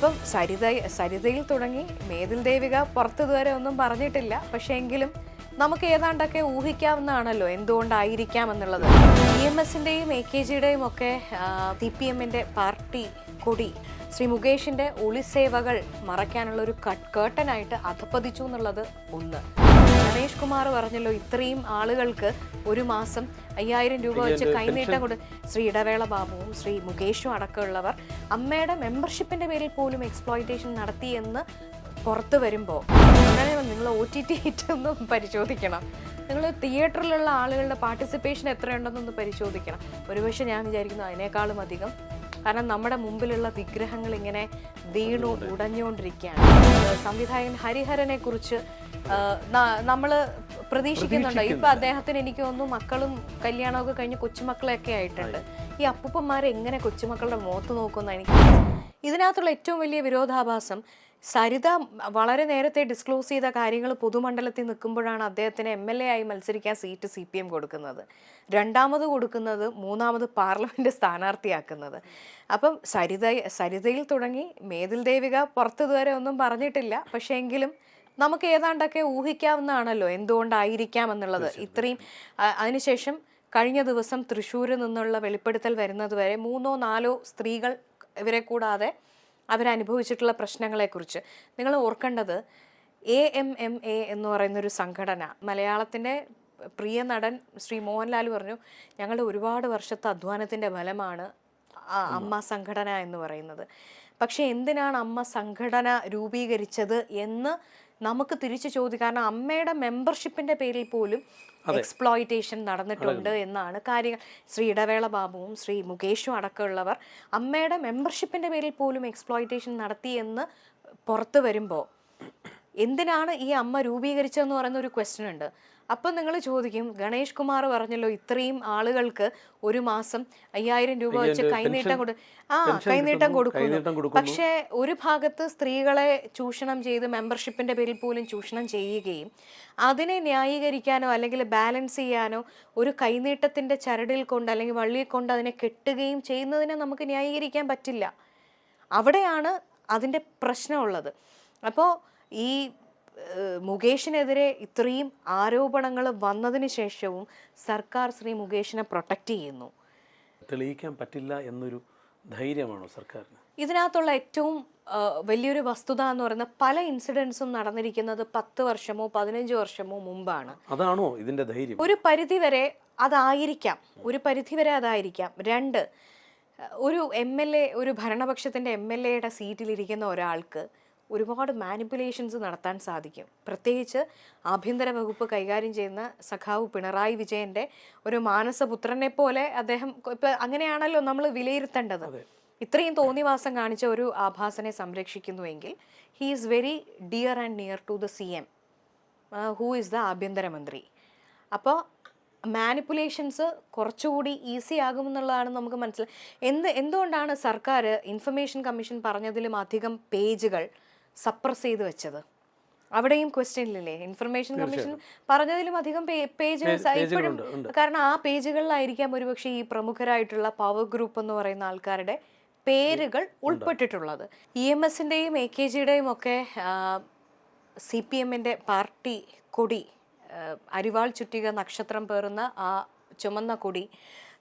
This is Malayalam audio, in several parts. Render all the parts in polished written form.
അപ്പം സരിതയിൽ തുടങ്ങി മേതിൽ ദേവിക പുറത്തിതുവരെ ഒന്നും പറഞ്ഞിട്ടില്ല. പക്ഷേ എങ്കിലും നമുക്ക് ഏതാണ്ടൊക്കെ ഊഹിക്കാവുന്നതാണല്ലോ എന്തുകൊണ്ടായിരിക്കാം എന്നുള്ളത്. EMSന്റെയും AKGയുടെയും ഒക്കെ CPMന്റെ പാർട്ടി കൊടി ശ്രീ മുകേഷിന്റെ ഒളിസേവകൾ മറയ്ക്കാനുള്ള ഒരു കേട്ടനായിട്ട് അധപ്പതിച്ചു എന്നുള്ളത് ഒന്ന്. ഗണേഷ് കുമാർ പറഞ്ഞല്ലോ ഇത്രയും ആളുകൾക്ക് ഒരു മാസം 5000 രൂപ വെച്ച് കൈനീട്ടം കൊണ്ട് ശ്രീ ഇടവേള ബാബുവും ശ്രീ മുകേഷും അടക്കമുള്ളവർ അമ്മയുടെ മെമ്പർഷിപ്പിന്റെ പേരിൽ പോലും എക്സ്പ്ലോയിറ്റേഷൻ നടത്തിയെന്ന് പുറത്തു വരുമ്പോൾ അങ്ങനെ നിങ്ങൾ OTT ഒന്നും പരിശോധിക്കണം. നിങ്ങൾ തിയേറ്ററിലുള്ള ആളുകളുടെ പാർട്ടിസിപ്പേഷൻ എത്രയുണ്ടെന്നൊന്ന് പരിശോധിക്കണം. ഒരുപക്ഷെ ഞാൻ വിചാരിക്കുന്നു അതിനേക്കാളും അധികം. കാരണം നമ്മുടെ മുമ്പിലുള്ള വിഗ്രഹങ്ങൾ ഇങ്ങനെ വീണു ഉടഞ്ഞുകൊണ്ടിരിക്കുകയാണ്. സംവിധായകൻ ഹരിഹരനെ കുറിച്ച് നമ്മൾ പ്രതീക്ഷിക്കുന്നുണ്ട്. ഇപ്പൊ അദ്ദേഹത്തിന് എനിക്ക് തോന്നുന്നു മക്കളും കല്യാണമൊക്കെ കഴിഞ്ഞ് കൊച്ചുമക്കളൊക്കെ ആയിട്ടുണ്ട്. ഈ അപ്പൂപ്പന്മാരെ എങ്ങനെ കൊച്ചുമക്കളുടെ മുഖത്ത് നോക്കുന്ന എനിക്ക് ഇതിനകത്തുള്ള ഏറ്റവും വലിയ വിരോധാഭാസം സരിത വളരെ നേരത്തെ ഡിസ്ക്ലോസ് ചെയ്ത കാര്യങ്ങൾ പൊതുമണ്ഡലത്തിൽ നിൽക്കുമ്പോഴാണ് അദ്ദേഹത്തിന് MLA ആയി മത്സരിക്കാൻ സീറ്റ് CPM കൊടുക്കുന്നത്, രണ്ടാമത് കൊടുക്കുന്നത്, മൂന്നാമത് പാർലമെന്റ് സ്ഥാനാർത്ഥിയാക്കുന്നത്. അപ്പം സരിതയിൽ തുടങ്ങി മേതിൽ ദേവിക പുറത്തിതുവരെ ഒന്നും പറഞ്ഞിട്ടില്ല. പക്ഷേ എങ്കിലും നമുക്ക് ഏതാണ്ടൊക്കെ ഊഹിക്കാവുന്നതാണല്ലോ എന്തുകൊണ്ടായിരിക്കാം എന്നുള്ളത്. ഇത്രയും അതിനുശേഷം കഴിഞ്ഞ ദിവസം തൃശ്ശൂരിൽ നിന്നുള്ള വെളിപ്പെടുത്തൽ വരുന്നതുവരെ 3 or 4 സ്ത്രീകൾ ഇവരെ കൂടാതെ അവരനുഭവിച്ചിട്ടുള്ള പ്രശ്നങ്ങളെക്കുറിച്ച് നിങ്ങൾ ഓർക്കേണ്ടത് AMMA എന്ന് പറയുന്നൊരു സംഘടന, മലയാളത്തിൻ്റെ പ്രിയ നടൻ ശ്രീ മോഹൻലാൽ പറഞ്ഞു ഞങ്ങളുടെ ഒരുപാട് വർഷത്തെ അധ്വാനത്തിൻ്റെ ഫലമാണ് അമ്മ സംഘടന എന്ന് പറയുന്നത്. പക്ഷേ എന്തിനാണ് അമ്മ സംഘടന രൂപീകരിച്ചത് എന്ന് നമുക്ക് തിരിച്ചു ചോദിക്കാം. കാരണം അമ്മയുടെ മെമ്പർഷിപ്പിന്റെ പേരിൽ പോലും എക്സ്പ്ലോയിറ്റേഷൻ നടന്നിട്ടുണ്ട് എന്നാണ് കാര്യങ്ങൾ. ശ്രീ ഇടവേള ബാബുവും ശ്രീ മുകേഷും അടക്കമുള്ളവർ അമ്മയുടെ മെമ്പർഷിപ്പിന്റെ പേരിൽ പോലും എക്സ്പ്ലോയിറ്റേഷൻ നടത്തി എന്ന് പുറത്തു വരുമ്പോൾ എന്തിനാണ് ഈ അമ്മ രൂപീകരിച്ചതെന്ന് പറയുന്ന ഒരു ക്വസ്റ്റ്യൻ ഉണ്ട്. അപ്പം നിങ്ങൾ ചോദിക്കും ഗണേഷ് കുമാർ പറഞ്ഞല്ലോ ഇത്രയും ആളുകൾക്ക് ഒരു മാസം 5000 രൂപ വെച്ച് കൈനീട്ടം കൊടുക്കുന്നു. പക്ഷേ ഒരു ഭാഗത്ത് സ്ത്രീകളെ ചൂഷണം ചെയ്ത് മെമ്പർഷിപ്പിന്റെ പേരിൽ പോലും ചൂഷണം ചെയ്യുകയും അതിനെ ന്യായീകരിക്കാനോ അല്ലെങ്കിൽ ബാലൻസ് ചെയ്യാനോ ഒരു കൈനീട്ടത്തിന്റെ ചരടിൽ കൊണ്ട് അല്ലെങ്കിൽ വള്ളിയിൽ കൊണ്ട് അതിനെ കെട്ടുകയും ചെയ്യുന്നതിനെ നമുക്ക് ന്യായീകരിക്കാൻ പറ്റില്ല. അവിടെയാണ് അതിൻ്റെ പ്രശ്നമുള്ളത്. അപ്പോൾ ഈ മുകേഷിനെതിരെ ഇത്രയും ആരോപണങ്ങൾ വന്നതിന് ശേഷവും സർക്കാർ ശ്രീ മുകേഷിനെ പ്രൊട്ടക്റ്റ് ചെയ്യുന്നു. തെളിയിക്കാൻ പറ്റില്ല എന്നൊരു ധൈര്യമാണോ സർക്കാരിന്? ഇതിനകത്തുള്ള ഏറ്റവും വലിയൊരു വസ്തുത എന്ന് പറയുന്നത് പല ഇൻസിഡൻസും നടന്നിരിക്കുന്നത് 10 വർഷമോ 15 വർഷമോ മുമ്പാണ്. അതാണോ ഇതിന്റെ ധൈര്യം? ഒരു പരിധിവരെ അതായിരിക്കാം, ഒരു പരിധിവരെ അതായിരിക്കാം. 2, ഒരു MLA, ഒരു ഭരണപക്ഷത്തിന്റെ MLAയുടെ സീറ്റിലിരിക്കുന്ന ഒരാൾക്ക് ഒരുപാട് മാനിപ്പുലേഷൻസ് നടത്താൻ സാധിക്കും. പ്രത്യേകിച്ച് ആഭ്യന്തര വകുപ്പ് കൈകാര്യം ചെയ്യുന്ന സഖാവ് പിണറായി വിജയന്റെ ഒരു മാനസപുത്രനെ പോലെ അദ്ദേഹം ഇപ്പം അങ്ങനെയാണല്ലോ നമ്മൾ വിലയിരുത്തേണ്ടത്. ഇത്രയും തോന്നിവാസം കാണിച്ച ഒരു ആഭാസനെ സംരക്ഷിക്കുന്നുവെങ്കിൽ he is very dear and near to the CM who is the ആഭ്യന്തരമന്ത്രി. അപ്പോൾ മാനിപ്പുലേഷൻസ് കുറച്ചുകൂടി ഈസി ആകുമെന്നുള്ളതാണ് നമുക്ക് മനസ്സിലായി. എന്തുകൊണ്ടാണ് സർക്കാർ ഇൻഫർമേഷൻ കമ്മീഷൻ പറഞ്ഞതിലും അധികം പേജുകൾ സപ്രസ് ചെയ്ത് വെച്ചത്? അവിടെയും ക്വസ്റ്റ്യനില്ലേ? ഇൻഫർമേഷൻ കമ്മീഷൻ പറഞ്ഞതിലും അധികം പേജുകൾ ഇപ്പോഴും, കാരണം ആ പേജുകളിലായിരിക്കാം ഒരുപക്ഷെ ഈ പ്രമുഖരായിട്ടുള്ള പവർ ഗ്രൂപ്പ് എന്ന് പറയുന്ന ആൾക്കാരുടെ പേരുകൾ ഉൾപ്പെട്ടിട്ടുള്ളത്. EMSന്റെയും AKGയുടെയും ഒക്കെ CPMന്റെ പാർട്ടി കൊടി, അരിവാൾ ചുറ്റിക നക്ഷത്രം പേറുന്ന ആ ചുമന്ന കൊടി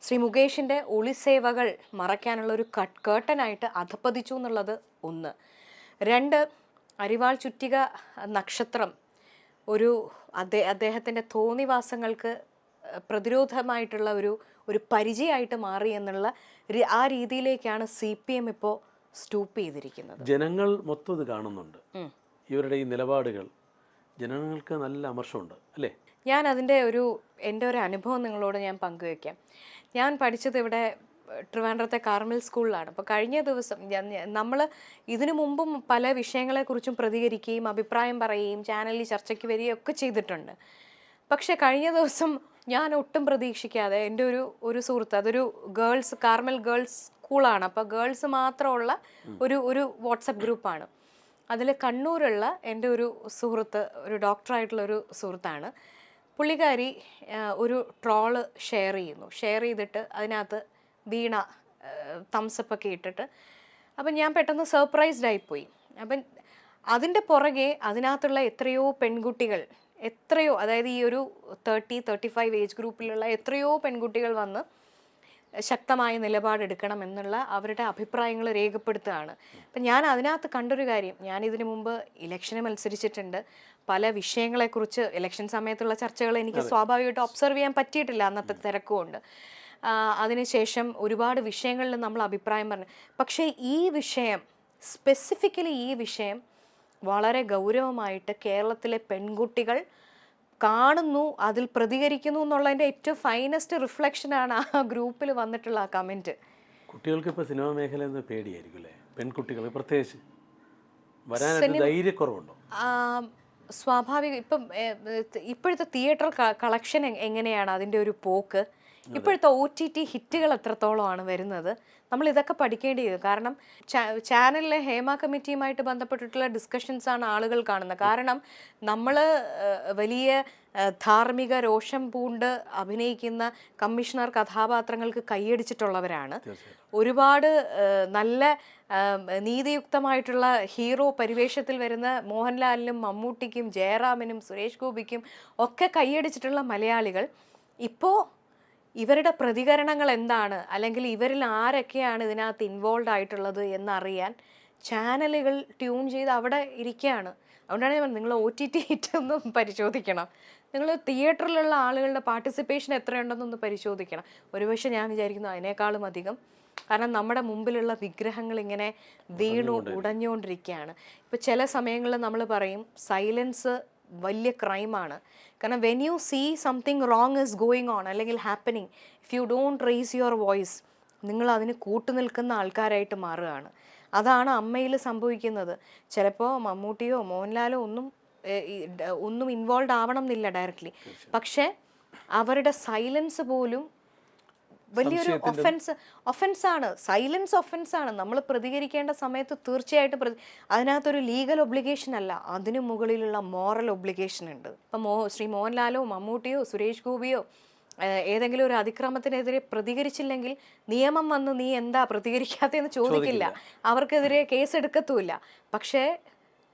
ശ്രീ മുകേഷിന്റെ ഒളിസേവകൾ മറയ്ക്കാനുള്ള ഒരു കേട്ടനായിട്ട് അധപ്പതിച്ചു എന്നുള്ളത് ഒന്ന്. 2, അരിവാൾ ചുറ്റിക നക്ഷത്രം ഒരു അദ്ദേഹത്തിൻ്റെ തോന്നിവാസങ്ങൾക്ക് പ്രതിരോധമായിട്ടുള്ള ഒരു പരിചയമായിട്ട് മാറി എന്നുള്ള ആ രീതിയിലേക്കാണ് CPM ഇപ്പോൾ സ്റ്റൂപ്പ് ചെയ്തിരിക്കുന്നത്. ജനങ്ങൾ മൊത്തം ഇത് കാണുന്നുണ്ട്. ഇവരുടെ ഈ നിലപാടുകൾ ജനങ്ങൾക്ക് നല്ല അമർഷമുണ്ട് അല്ലേ? ഞാൻ എൻ്റെ ഒരു അനുഭവം നിങ്ങളോട് ഞാൻ പങ്കുവയ്ക്കാം. ഞാൻ പഠിച്ചത് ഇവിടെ ട്രിവാൻഡ്രത്തെ കാർമൽ സ്കൂളിലാണ്. അപ്പോൾ കഴിഞ്ഞ ദിവസം നമ്മൾ ഇതിനു മുമ്പും പല വിഷയങ്ങളെക്കുറിച്ചും പ്രതികരിക്കുകയും അഭിപ്രായം പറയുകയും ചാനലിൽ ചർച്ചയ്ക്ക് വരികയും ഒക്കെ ചെയ്തിട്ടുണ്ട്. പക്ഷേ കഴിഞ്ഞ ദിവസം ഞാൻ ഒട്ടും പ്രതീക്ഷിക്കാതെ എൻ്റെ ഒരു സുഹൃത്ത്, അതൊരു കാർമൽ ഗേൾസ് സ്കൂളാണ്, അപ്പോൾ ഗേൾസ് മാത്രമുള്ള ഒരു വാട്സപ്പ് ഗ്രൂപ്പാണ്. അതിൽ കണ്ണൂരുള്ള എൻ്റെ ഒരു സുഹൃത്ത്, ഒരു ഡോക്ടറായിട്ടുള്ളൊരു സുഹൃത്താണ്. പുള്ളിക്കാരി ഒരു ട്രോള് ഷെയർ ചെയ്തിട്ട് അതിനകത്ത് വീണ തംസപ്പൊക്കെ ഇട്ടിട്ട് അപ്പം ഞാൻ പെട്ടെന്ന് സർപ്രൈസ്ഡ് ആയിപ്പോയി. അപ്പം അതിൻ്റെ പുറകെ അതിനകത്തുള്ള എത്രയോ പെൺകുട്ടികൾ, എത്രയോ, അതായത് ഈ ഒരു 30-35 ഏജ് ഗ്രൂപ്പിലുള്ള എത്രയോ പെൺകുട്ടികൾ വന്ന് ശക്തമായ നിലപാടെടുക്കണം എന്നുള്ള അവരുടെ അഭിപ്രായങ്ങൾ രേഖപ്പെടുത്തുകയാണ്. അപ്പം ഞാൻ അതിനകത്ത് കണ്ടൊരു കാര്യം, ഞാൻ ഇതിനു മുമ്പ് ഇലക്ഷന് മത്സരിച്ചിട്ടുണ്ട്. പല വിഷയങ്ങളെക്കുറിച്ച് ഇലക്ഷൻ സമയത്തുള്ള ചർച്ചകൾ എനിക്ക് സ്വാഭാവികമായിട്ട് ഒബ്സർവ് ചെയ്യാൻ പറ്റിയിട്ടില്ല, അന്നത്തെ തിരക്കുമുണ്ട്. അതിനുശേഷം ഒരുപാട് വിഷയങ്ങളിൽ നമ്മൾ അഭിപ്രായം പറഞ്ഞു. പക്ഷേ ഈ വിഷയം, സ്പെസിഫിക്കലി ഈ വിഷയം വളരെ ഗൗരവമായിട്ട് കേരളത്തിലെ പെൺകുട്ടികൾ കാണുന്നു, അതിൽ പ്രതികരിക്കുന്നു എന്നുള്ളതിൻ്റെ ഏറ്റവും ഫൈനസ്റ്റ് റിഫ്ലക്ഷനാണ് ആ ഗ്രൂപ്പിൽ വന്നിട്ടുള്ള ആ കമൻറ്റ്. കുട്ടികൾക്ക് ഇപ്പോൾ സിനിമാ മേഖല എന്ന് പേടിയായിരിക്കും അല്ലേ? പെൺകുട്ടികൾ പ്രത്യേകിച്ച് വരാനായിട്ട് ധൈര്യക്കുറവുണ്ടോ? സ്വാഭാവികം. ഇപ്പം ഇപ്പോഴത്തെ തിയേറ്റർ കളക്ഷൻ എങ്ങനെയാണ് അതിൻ്റെ ഒരു പോക്ക്, ഇപ്പോഴത്തെ OTT ഹിറ്റുകൾ എത്രത്തോളമാണ് വരുന്നത്, നമ്മൾ ഇതൊക്കെ പഠിക്കേണ്ടി വരും. കാരണം ചാനലിലെ ഹേമ കമ്മിറ്റിയുമായിട്ട് ബന്ധപ്പെട്ടിട്ടുള്ള ഡിസ്കഷൻസാണ് ആളുകൾ കാണുന്നത്. കാരണം നമ്മൾ വലിയ ധാർമ്മിക രോഷം പൂണ്ട് അഭിനയിക്കുന്ന കമ്മീഷണർ കഥാപാത്രങ്ങൾക്ക് കൈയടിച്ചിട്ടുള്ളവരാണ്. ഒരുപാട് നല്ല നീതിയുക്തമായിട്ടുള്ള ഹീറോ പരിവേഷത്തിൽ വരുന്ന മോഹൻലാലിനും മമ്മൂട്ടിക്കും ജയറാമിനും സുരേഷ് ഗോപിക്കും ഒക്കെ കൈയടിച്ചിട്ടുള്ള മലയാളികൾ ഇപ്പോൾ ഇവരുടെ പ്രതികരണങ്ങൾ എന്താണ്, അല്ലെങ്കിൽ ഇവരിൽ ആരൊക്കെയാണ് ഇതിനകത്ത് ഇൻവോൾവ് ആയിട്ടുള്ളത് എന്നറിയാൻ ചാനലുകൾ ട്യൂൺ ചെയ്ത് അവിടെ ഇരിക്കുകയാണ്. അതുകൊണ്ടാണ് ഞാൻ നിങ്ങൾ OTT ഹിറ്റൊന്നും പരിശോധിക്കണം, നിങ്ങൾ തിയേറ്ററിലുള്ള ആളുകളുടെ പാർട്ടിസിപ്പേഷൻ എത്രയുണ്ടെന്നൊന്ന് പരിശോധിക്കണം. ഒരുപക്ഷെ ഞാൻ വിചാരിക്കുന്നു അതിനേക്കാളും അധികം. കാരണം നമ്മുടെ മുമ്പിലുള്ള വിഗ്രഹങ്ങൾ ഇങ്ങനെ വീണു ഉടഞ്ഞുകൊണ്ടിരിക്കുകയാണ്. ഇപ്പോൾ ചില സമയങ്ങളിൽ നമ്മൾ പറയും സൈലൻസ് വലിയ ക്രൈമാണ്. കാരണം when you see something wrong is going on അല്ലെങ്കിൽ happening, if you don't raise your voice, നിങ്ങൾ അതിന് കൂട്ടുനിൽക്കുന്ന ആൾക്കാരായിട്ട് മാറുകയാണ്. അതാണ് അമ്മയിൽ സംഭവിക്കുന്നത്. ചിലപ്പോൾ മമ്മൂട്ടിയോ മോഹൻലാലോ ഒന്നും ഇൻവോൾവ് ആവണം എന്നില്ല ഡയറക്റ്റ്ലി, പക്ഷേ അവരുടെ സൈലൻസ് പോലും വലിയൊരു ഒഫൻസാണ്. സൈലൻസ് ഒഫൻസാണ്. നമ്മൾ പ്രതികരിക്കേണ്ട സമയത്ത് തീർച്ചയായിട്ടും അതിനകത്തൊരു ലീഗൽ ഒബ്ലിഗേഷൻ അല്ല, അതിനു മുകളിലുള്ള മോറൽ ഒബ്ലിഗേഷൻ ഉണ്ട്. ഇപ്പം ശ്രീ മോഹൻലാലോ മമ്മൂട്ടിയോ സുരേഷ് ഗോപിയോ ഏതെങ്കിലും ഒരു അതിക്രമത്തിനെതിരെ പ്രതികരിച്ചില്ലെങ്കിൽ നിയമം വന്ന് നീ എന്താ പ്രതികരിക്കാത്തതെന്ന് ചോദിക്കില്ല, അവർക്കെതിരെ കേസെടുക്കത്തുമില്ല. പക്ഷേ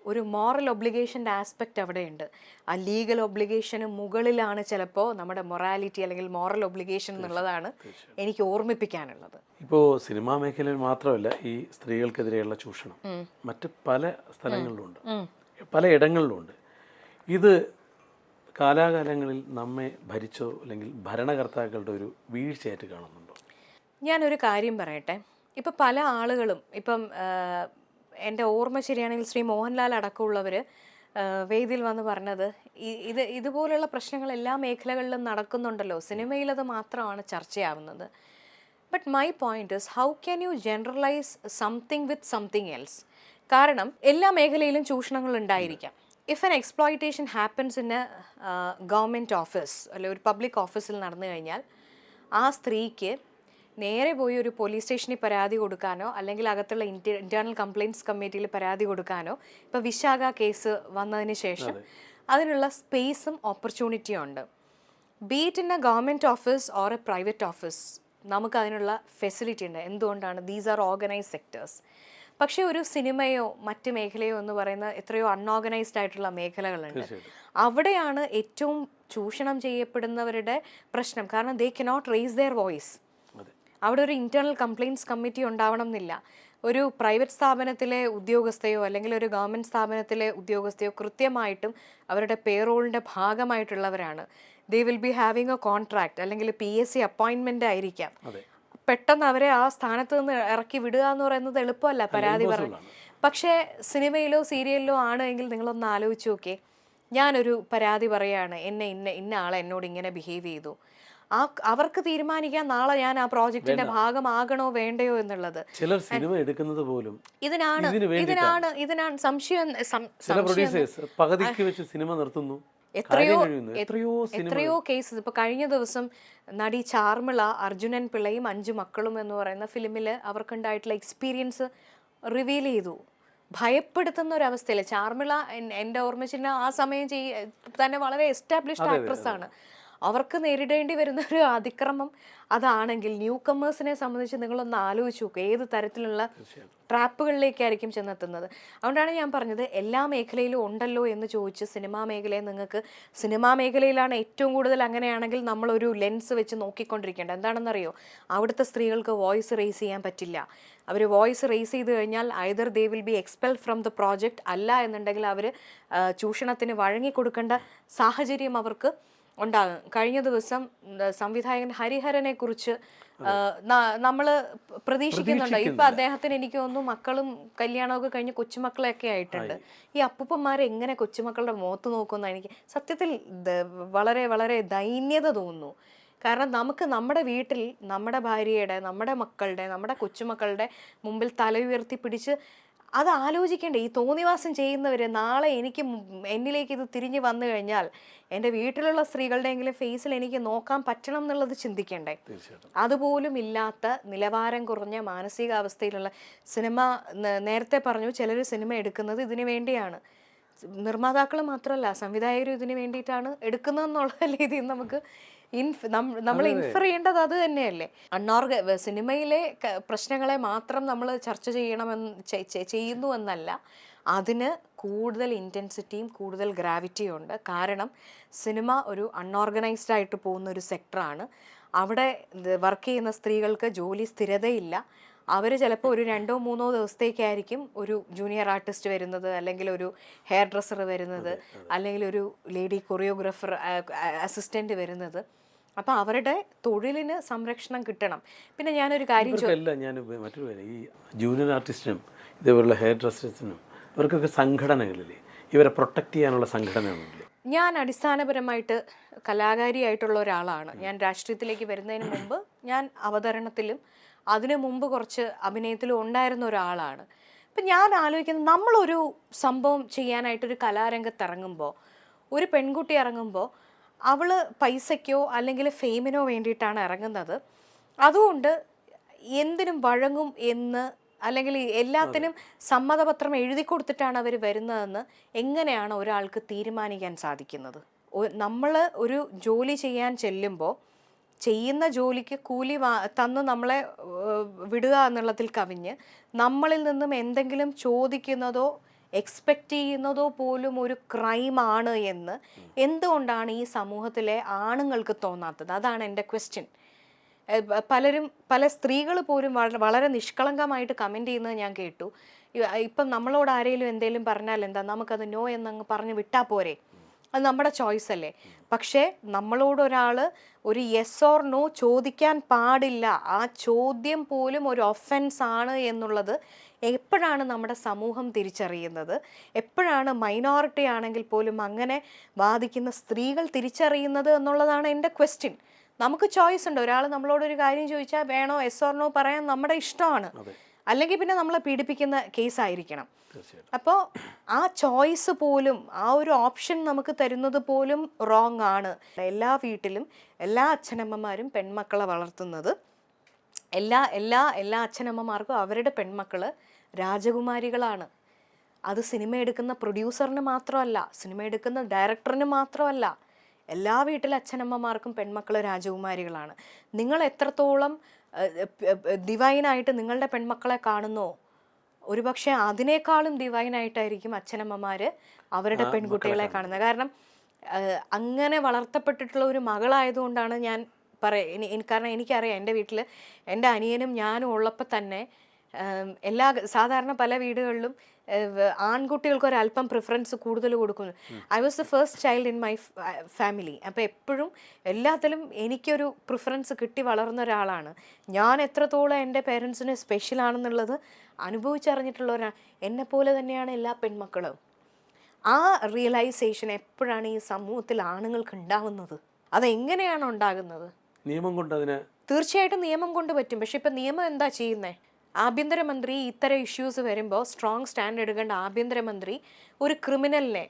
ഒരു മോറൽ ഒബ്ലിഗേഷൻ്റെ ആസ്പെക്റ്റ് അവിടെയുണ്ട്. ആ ലീഗൽ ഒബ്ലിഗേഷന് മുകളിലാണ് ചിലപ്പോൾ നമ്മുടെ മൊറാലിറ്റി അല്ലെങ്കിൽ മോറൽ ഒബ്ലിഗേഷൻ എന്നുള്ളതാണ് എനിക്ക് ഓർമ്മിപ്പിക്കാനുള്ളത്. ഇപ്പോൾ സിനിമാ മേഖലയിൽ മാത്രമല്ല ഈ സ്ത്രീകൾക്കെതിരെയുള്ള ചൂഷണം മറ്റ് പല സ്ഥലങ്ങളിലുണ്ട്, പല ഇടങ്ങളിലുമുണ്ട്. ഇത് കാലാകാലങ്ങളിൽ നമ്മെ ഭരിച്ചോ അല്ലെങ്കിൽ ഭരണകർത്താക്കളുടെ ഒരു വീഴ്ചയായിട്ട് കാണുന്നുണ്ടോ? ഞാനൊരു കാര്യം പറയട്ടെ. ഇപ്പം പല ആളുകളും, ഇപ്പം എൻ്റെ ഓർമ്മ ശരിയാണെങ്കിൽ ശ്രീ മോഹൻലാൽ അടക്കമുള്ളവർ വേദിയിൽ വന്ന് പറഞ്ഞത് ഇതുപോലുള്ള പ്രശ്നങ്ങൾ എല്ലാ മേഖലകളിലും നടക്കുന്നുണ്ടല്ലോ, സിനിമയിൽ അത് മാത്രമാണ് ചർച്ചയാവുന്നത്. But my point is how can you generalise something with something else? കാരണം എല്ലാ മേഖലയിലും ചൂഷണങ്ങൾ ഉണ്ടായിരിക്കാം. If an exploitation happens in a government office അല്ലെങ്കിൽ ഒരു പബ്ലിക് ഓഫീസിൽ നടന്നു കഴിഞ്ഞാൽ ആ സ്ത്രീക്ക് നേരെ പോയി ഒരു പോലീസ് സ്റ്റേഷനിൽ പരാതി കൊടുക്കാനോ അല്ലെങ്കിൽ അകത്തുള്ള ഇന്റേണൽ കംപ്ലയിൻറ്റ്സ് കമ്മിറ്റിയിൽ പരാതി കൊടുക്കാനോ ഇപ്പോൾ വിശാഖ കേസ് വന്നതിന് ശേഷം അതിനുള്ള സ്പേസും ഓപ്പർച്യൂണിറ്റിയും ഉണ്ട്. Beat in a government office or A private office നമുക്ക് അതിനുള്ള ഫെസിലിറ്റി ഉണ്ട്. എന്തുകൊണ്ടാണ്? These are organised sectors. പക്ഷേ ഒരു സിനിമയോ മറ്റ് മേഖലയോ എന്ന് പറയുന്ന എത്രയോ അൺഓർഗനൈസ്ഡ് ആയിട്ടുള്ള മേഖലകളുണ്ട്. അവിടെയാണ് ഏറ്റവും ചൂഷണം ചെയ്യപ്പെടുന്നവരുടെ പ്രശ്നം. കാരണം they cannot raise their voice. അവിടെ ഒരു ഇന്റേണൽ കംപ്ലയിൻറ്റ്സ് കമ്മിറ്റി ഉണ്ടാവണം എന്നില്ല. ഒരു പ്രൈവറ്റ് സ്ഥാപനത്തിലെ ഉദ്യോഗസ്ഥയോ അല്ലെങ്കിൽ ഒരു ഗവൺമെൻറ് സ്ഥാപനത്തിലെ ഉദ്യോഗസ്ഥയോ കൃത്യമായിട്ടും അവരുടെ പേറോളിൻ്റെ ഭാഗമായിട്ടുള്ളവരാണ്. They will be having a contract അല്ലെങ്കിൽ PSC അപ്പോയിൻമെൻ്റ് ആയിരിക്കാം. പെട്ടെന്ന് അവരെ ആ സ്ഥാനത്ത് നിന്ന് ഇറക്കി വിടുക എന്ന് പറയുന്നത് എളുപ്പമല്ല, പരാതി പറഞ്ഞു. പക്ഷേ സിനിമയിലോ സീരിയലിലോ ആണ് എങ്കിൽ നിങ്ങളൊന്ന് ആലോചിച്ച് നോക്കിയേ, ഞാനൊരു പരാതി പറയുകയാണ്, ഇന്ന ആളെ എന്നോട് ഇങ്ങനെ ബിഹേവ് ചെയ്തു. അവർക്ക് തീരുമാനിക്കാൻ നാളെ ഞാൻ ആ പ്രോജക്റ്റിന്റെ ഭാഗമാകണോ വേണ്ടയോ എന്നുള്ളത്. ചിലർ സിനിമ എടുക്കുന്നത് പോലും ഇതിനാണ് സംശയം. പകുതിക്ക് വെച്ച് സിനിമ നിർത്തുന്നു. എത്രയോ കേസസ്. ഇപ്പൊ കഴിഞ്ഞ ദിവസം നടി ചാർമിള അർജുനൻ പിള്ളയും 5 മക്കളും എന്ന് പറയുന്ന ഫിലിമിൽ അവർക്കുണ്ടായിട്ടുള്ള എക്സ്പീരിയൻസ് റിവീൽ ചെയ്തു. ഭയപ്പെടുത്തുന്ന ഒരു അവസ്ഥയിൽ ചാർമിള എൻ്റെ ഓർമ്മ ആ സമയം തന്നെ വളരെ എസ്റ്റാബ്ലിഷ്ഡ് ആക്ട്രസ് ആണ്. അവർക്ക് നേരിടേണ്ടി വരുന്ന ഒരു അതിക്രമം അതാണെങ്കിൽ ന്യൂ കമേഴ്സിനെ സംബന്ധിച്ച് നിങ്ങളൊന്ന് ആലോചിച്ച് നോക്കുക, ഏത് തരത്തിലുള്ള ട്രാപ്പുകളിലേക്കായിരിക്കും ചെന്നെത്തുന്നത്. അതുകൊണ്ടാണ് ഞാൻ പറഞ്ഞത് എല്ലാ മേഖലയിലും ഉണ്ടല്ലോ എന്ന് ചോദിച്ച് സിനിമാ മേഖലയെ നിങ്ങൾക്ക് സിനിമാ മേഖലയിലാണ് ഏറ്റവും കൂടുതൽ അങ്ങനെയാണെങ്കിൽ നമ്മളൊരു ലെൻസ് വെച്ച് നോക്കിക്കൊണ്ടിരിക്കേണ്ടത്. എന്താണെന്നറിയോ, അവിടുത്തെ സ്ത്രീകൾക്ക് വോയിസ് റേസ് ചെയ്യാൻ പറ്റില്ല. അവർ വോയിസ് റേസ് ചെയ്ത് കഴിഞ്ഞാൽ either they will B expelled from the project, അല്ല എന്നുണ്ടെങ്കിൽ അവർ ചൂഷണത്തിന് വഴങ്ങിക്കൊടുക്കേണ്ട സാഹചര്യം അവർക്ക് ഉണ്ടാകും. കഴിഞ്ഞ ദിവസം സംവിധായകൻ ഹരിഹരനെ കുറിച്ച് നമ്മൾ പ്രതീക്ഷിക്കുന്നുണ്ട്. ഇപ്പൊ അദ്ദേഹത്തിന് എനിക്ക് തോന്നുന്നു മക്കളും കല്യാണമൊക്കെ കഴിഞ്ഞ് കൊച്ചുമക്കളൊക്കെ ആയിട്ടുണ്ട്. ഈ അപ്പൂപ്പന്മാരെ എങ്ങനെ കൊച്ചുമക്കളുടെ മുഖത്ത് നോക്കുന്ന എനിക്ക് സത്യത്തിൽ വളരെ വളരെ ദൈന്യത തോന്നുന്നു. കാരണം നമുക്ക് നമ്മുടെ വീട്ടിൽ നമ്മുടെ ഭാര്യയുടെ, നമ്മുടെ മക്കളുടെ, നമ്മുടെ കൊച്ചുമക്കളുടെ മുമ്പിൽ തല ഉയർത്തി പിടിച്ച് അത് ആലോചിക്കേണ്ടേ. ഈ തോന്നിവാസം ചെയ്യുന്നവർ നാളെ എന്നിലേക്ക് ഇത് തിരിഞ്ഞു വന്നു കഴിഞ്ഞാൽ എൻ്റെ വീട്ടിലുള്ള സ്ത്രീകളുടെയെങ്കിലും ഫേസിൽ എനിക്ക് നോക്കാൻ പറ്റണം എന്നുള്ളത് ചിന്തിക്കണ്ടേ. അതുപോലും ഇല്ലാത്ത നിലവാരം കുറഞ്ഞ മാനസികാവസ്ഥയിലുള്ള സിനിമ. നേരത്തെ പറഞ്ഞു ചിലർ സിനിമ എടുക്കുന്നത് ഇതിനു വേണ്ടിയാണ്. നിർമ്മാതാക്കൾ മാത്രമല്ല സംവിധായകരും ഇതിനു വേണ്ടിയിട്ടാണ് എടുക്കുന്നതെന്നുള്ള രീതിയിൽ നമുക്ക് നമ്മൾ ഇൻഫർ ചെയ്യേണ്ടത് അത് തന്നെയല്ലേ. സിനിമയിലെ പ്രശ്നങ്ങളെ മാത്രം നമ്മൾ ചർച്ച ചെയ്യുന്നു എന്നല്ല, അതിന് കൂടുതൽ ഇൻറ്റൻസിറ്റിയും കൂടുതൽ ഗ്രാവിറ്റിയും ഉണ്ട്. കാരണം സിനിമ ഒരു അൺഓർഗനൈസ്ഡ് ആയിട്ട് പോകുന്ന ഒരു സെക്ടറാണ്. അവിടെ വർക്ക് ചെയ്യുന്ന സ്ത്രീകൾക്ക് ജോലി സ്ഥിരതയില്ല. അവർ ചിലപ്പോൾ ഒരു 2-3 ദിവസത്തേക്കായിരിക്കും ഒരു ജൂനിയർ ആർട്ടിസ്റ്റ് വരുന്നത്, അല്ലെങ്കിൽ ഒരു ഹെയർ ഡ്രസ്സർ വരുന്നത്, അല്ലെങ്കിൽ ഒരു ലേഡി കൊറിയോഗ്രാഫർ അസിസ്റ്റൻ്റ് വരുന്നത്. അപ്പം അവരുടെ തൊഴിലിന് സംരക്ഷണം കിട്ടണം. പിന്നെ ഞാനൊരു കാര്യം മറ്റൊരു കാര്യം, ഈ ജൂനിയർ ആർട്ടിസ്റ്റിനും ഇതേപോലുള്ള ഹെയർ ഡ്രസ്സേഴ്സിനും ഇവർക്കൊക്കെ സംഘടനകളില്ലേ, ഇവരെ പ്രൊട്ടക്ട് ചെയ്യാനുള്ള സംഘടനകളില്ലേ? ഞാൻ അടിസ്ഥാനപരമായിട്ട് കലാകാരിയായിട്ടുള്ള ഒരാളാണ്. ഞാൻ രാഷ്ട്രീയത്തിലേക്ക് വരുന്നതിന് മുമ്പ് ഞാൻ അവതരണത്തിലും അതിനു മുമ്പ് കുറച്ച് അഭിനയത്തിലും ഉണ്ടായിരുന്ന ഒരാളാണ്. അപ്പം ഞാൻ ആലോചിക്കുന്നത്, നമ്മളൊരു സംഭവം ചെയ്യാനായിട്ടൊരു കലാരംഗത്ത് ഇറങ്ങുമ്പോൾ, ഒരു പെൺകുട്ടി ഇറങ്ങുമ്പോൾ അവൾ പൈസയ്ക്കോ അല്ലെങ്കിൽ ഫെയിമിനോ വേണ്ടിയിട്ടാണ് ഇറങ്ങുന്നത്. അതുകൊണ്ട് എന്തിനും വഴങ്ങും എന്ന്, അല്ലെങ്കിൽ എല്ലാത്തിനും സമ്മതപത്രം എഴുതി കൊടുത്തിട്ടാണ് അവർ വരുന്നതെന്ന് എങ്ങനെയാണ് ഒരാൾക്ക് തീരുമാനിക്കാൻ സാധിക്കുന്നത്? നമ്മൾ ഒരു ജോലി ചെയ്യാൻ ചെല്ലുമ്പോൾ ചെയ്യുന്ന ജോലിക്ക് കൂലി തന്ന് നമ്മളെ വിടുക എന്നുള്ളതിൽ കവിഞ്ഞ് നമ്മളിൽ നിന്നും എന്തെങ്കിലും ചോദിക്കുന്നതോ എക്സ്പെക്റ്റ് ചെയ്യുന്നതോ പോലും ഒരു ക്രൈമാണ് എന്ന് എന്തുകൊണ്ടാണ് ഈ സമൂഹത്തിലെ ആണുങ്ങൾക്ക് തോന്നാത്തത്? അതാണ് എൻ്റെ ക്വസ്റ്റ്യൻ. പല സ്ത്രീകൾ പോലും വളരെ നിഷ്കളങ്കമായിട്ട് കമൻറ്റ് ചെയ്യുന്നത് ഞാൻ കേട്ടു. ഇപ്പം നമ്മളോട് ആരെങ്കിലും എന്തെങ്കിലും പറഞ്ഞാൽ എന്താ, നമുക്കത് നോ എന്നങ്ങ് പറഞ്ഞ് വിട്ടാൽ പോരെ, അത് നമ്മുടെ ചോയ്സ് അല്ലേ. പക്ഷേ നമ്മളോട് ഒരാൾ ഒരു യെസ് ഓർ നോ ചോദിക്കാൻ പാടില്ല. ആ ചോദ്യം പോലും ഒരു ഒഫൻസ് ആണ് എന്നുള്ളത് എപ്പോഴാണ് നമ്മുടെ സമൂഹം തിരിച്ചറിയുന്നത്? എപ്പോഴാണ് മൈനോറിറ്റി ആണെങ്കിൽ പോലും അങ്ങനെ വാദിക്കുന്ന സ്ത്രീകൾ തിരിച്ചറിയുന്നത് എന്നുള്ളതാണ് എൻ്റെ ക്വസ്റ്റ്യൻ. നമുക്ക് ചോയ്സ് ഉണ്ട്. ഒരാൾ നമ്മളോടൊരു കാര്യം ചോദിച്ചാൽ വേണോ യെസ് ഓർ നോ പറയാൻ നമ്മുടെ ഇഷ്ടമാണ്. അല്ലെങ്കിൽ പിന്നെ നമ്മളെ പീഡിപ്പിക്കുന്ന കേസായിരിക്കണം. അപ്പോൾ ആ ചോയ്സ് പോലും, ആ ഒരു ഓപ്ഷൻ നമുക്ക് തരുന്നത് പോലും റോങ് ആണ്. എല്ലാ വീട്ടിലും എല്ലാ അച്ഛനമ്മമാരും പെൺമക്കളെ വളർത്തുന്നത്, എല്ലാ അച്ഛനമ്മമാർക്കും അവരുടെ പെൺമക്കൾ രാജകുമാരികളാണ്. അത് സിനിമ എടുക്കുന്ന പ്രൊഡ്യൂസറിന് മാത്രമല്ല, സിനിമ എടുക്കുന്ന ഡയറക്ടറിന് മാത്രമല്ല, എല്ലാ വീട്ടിലെ അച്ഛനമ്മമാർക്കും പെൺമക്കൾ രാജകുമാരികളാണ്. നിങ്ങൾ എത്രത്തോളം ഡിവൈനായിട്ട് നിങ്ങളുടെ പെൺമക്കളെ കാണുന്നോ, ഒരുപക്ഷെ അതിനേക്കാളും ഡിവൈനായിട്ടായിരിക്കും അച്ഛനമ്മമാർ അവരുടെ പെൺകുട്ടികളെ കാണുന്നത്. കാരണം അങ്ങനെ വളർത്തപ്പെട്ടിട്ടുള്ള ഒരു മകളായതുകൊണ്ടാണ് ഞാൻ കാരണം എനിക്കറിയാം, എൻ്റെ വീട്ടിൽ എൻ്റെ അനിയനും ഞാനും ഉള്ളപ്പോൾ തന്നെ സാധാരണ പല വീടുകളിലും ആൺകുട്ടികൾക്ക് ഒരല്പം പ്രിഫറൻസ് കൂടുതൽ കൊടുക്കുന്നു. I was the first child in my family. അപ്പോൾ എപ്പോഴും എല്ലാത്തിലും എനിക്കൊരു പ്രിഫറൻസ് കിട്ടി വളർന്ന ഒരാളാണ് ഞാൻ. എത്രത്തോളം എൻ്റെ പേരൻസിന് സ്പെഷ്യൽ ആണെന്നുള്ളത് അനുഭവിച്ചറിഞ്ഞിട്ടുള്ള ഒരാൾ. എന്നെപ്പോലെ തന്നെയാണ് എല്ലാ പെൺമക്കളും. ആ റിയലൈസേഷൻ എപ്പോഴാണ് ഈ സമൂഹത്തിൽ ആണുങ്ങൾക്ക് ഉണ്ടാകുന്നത്? അതെങ്ങനെയാണ് ഉണ്ടാകുന്നത്? നിയമം കൊണ്ട് അതിന് തീർച്ചയായിട്ടും നിയമം കൊണ്ട് പറ്റും. പക്ഷെ ഇപ്പം നിയമം എന്താ ചെയ്യുന്നത്? ആഭ്യന്തരമന്ത്രി ഇത്തരം ഇഷ്യൂസ് വരുമ്പോൾ സ്ട്രോങ് സ്റ്റാൻഡ് എടുക്കേണ്ട ആഭ്യന്തരമന്ത്രി ഒരു ക്രിമിനലിനെ,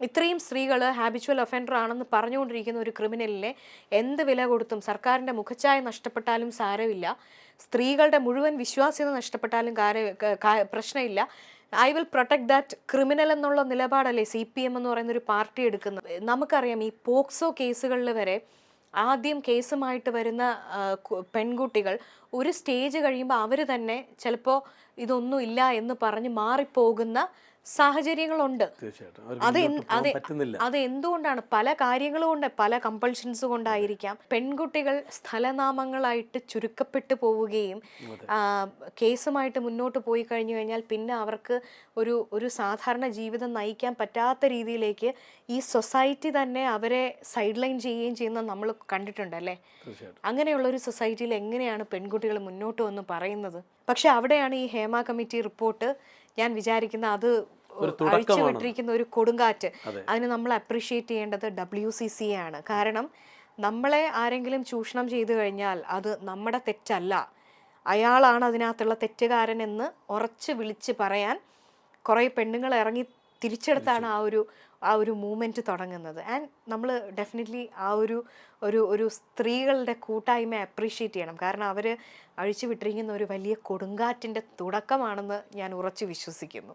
ഇത്രയും സ്ത്രീകൾ ഹാബിച്വൽ ഒഫൻഡർ ആണെന്ന് പറഞ്ഞുകൊണ്ടിരിക്കുന്ന ഒരു ക്രിമിനലിനെ എന്ത് വില കൊടുത്തും, സർക്കാരിൻ്റെ മുഖച്ഛായ നഷ്ടപ്പെട്ടാലും സാരമില്ല, സ്ത്രീകളുടെ മുഴുവൻ വിശ്വാസ്യത നഷ്ടപ്പെട്ടാലും പ്രശ്നമില്ല, I will protect that criminal എന്നുള്ള നിലപാടല്ലേ CPM എന്ന് പറയുന്ന ഒരു പാർട്ടി എടുക്കുന്നത്. നമുക്കറിയാം ഈ പോക്സോ കേസുകളിൽ വരെ ആദ്യം കേസുമായിട്ട് വരുന്ന പെൺകുട്ടികൾ ഒരു സ്റ്റേജ് കഴിയുമ്പോൾ അവർ തന്നെ ചിലപ്പോൾ ഇതൊന്നും ഇല്ല എന്ന് പറഞ്ഞ് മാറിപ്പോകുന്ന സാഹചര്യങ്ങളുണ്ട്. അത് എന്തുകൊണ്ടാണ്? പല കാര്യങ്ങളും കൊണ്ട്, പല കമ്പൾഷൻസ് കൊണ്ടായിരിക്കാം. പെൺകുട്ടികൾ സ്ഥലനാമങ്ങളായിട്ട് ചുരുക്കപ്പെട്ടു പോവുകയും കേസുമായിട്ട് മുന്നോട്ട് പോയി കഴിഞ്ഞു കഴിഞ്ഞാൽ പിന്നെ അവർക്ക് ഒരു സാധാരണ ജീവിതം നയിക്കാൻ പറ്റാത്ത രീതിയിലേക്ക് ഈ സൊസൈറ്റി തന്നെ അവരെ സൈഡ് ലൈൻ ചെയ്യുകയും ചെയ്യുന്നത് നമ്മൾ കണ്ടിട്ടുണ്ടല്ലേ. അങ്ങനെയുള്ളൊരു സൊസൈറ്റിയിൽ എങ്ങനെയാണ് പെൺകുട്ടികൾ മുന്നോട്ട് വന്ന് പറയുന്നത്? പക്ഷെ അവിടെയാണ് ഈ ഹേമ കമ്മിറ്റി റിപ്പോർട്ട് ഞാൻ വിചാരിക്കുന്ന അത് അഴിച്ചുവിട്ടിരിക്കുന്ന ഒരു കൊടുങ്കാറ്റ്. അതിന് നമ്മൾ അപ്രീഷിയേറ്റ് ചെയ്യേണ്ടത് WCC ആണ്. കാരണം നമ്മളെ ആരെങ്കിലും ചൂഷണം ചെയ്തു കഴിഞ്ഞാൽ അത് നമ്മുടെ തെറ്റല്ല, അയാളാണ് അതിനകത്തുള്ള തെറ്റുകാരൻ എന്ന് ഉറച്ച് വിളിച്ച് പറയാൻ കുറേ പെണ്ണുങ്ങൾ ഇറങ്ങി തിരിച്ചെടുത്താണ് ആ ഒരു മൂവ്മെൻറ്റ് തുടങ്ങുന്നത്. ആൻഡ് നമ്മൾ ഡെഫിനറ്റ്ലി ആ ഒരു സ്ത്രീകളുടെ കൂട്ടായ്മ അപ്രീഷിയേറ്റ് ചെയ്യണം. കാരണം അവർ അഴിച്ചു വിട്ടിരിക്കുന്ന ഒരു വലിയ കൊടുങ്കാറ്റിൻ്റെ തുടക്കമാണെന്ന് ഞാൻ ഉറച്ചു വിശ്വസിക്കുന്നു.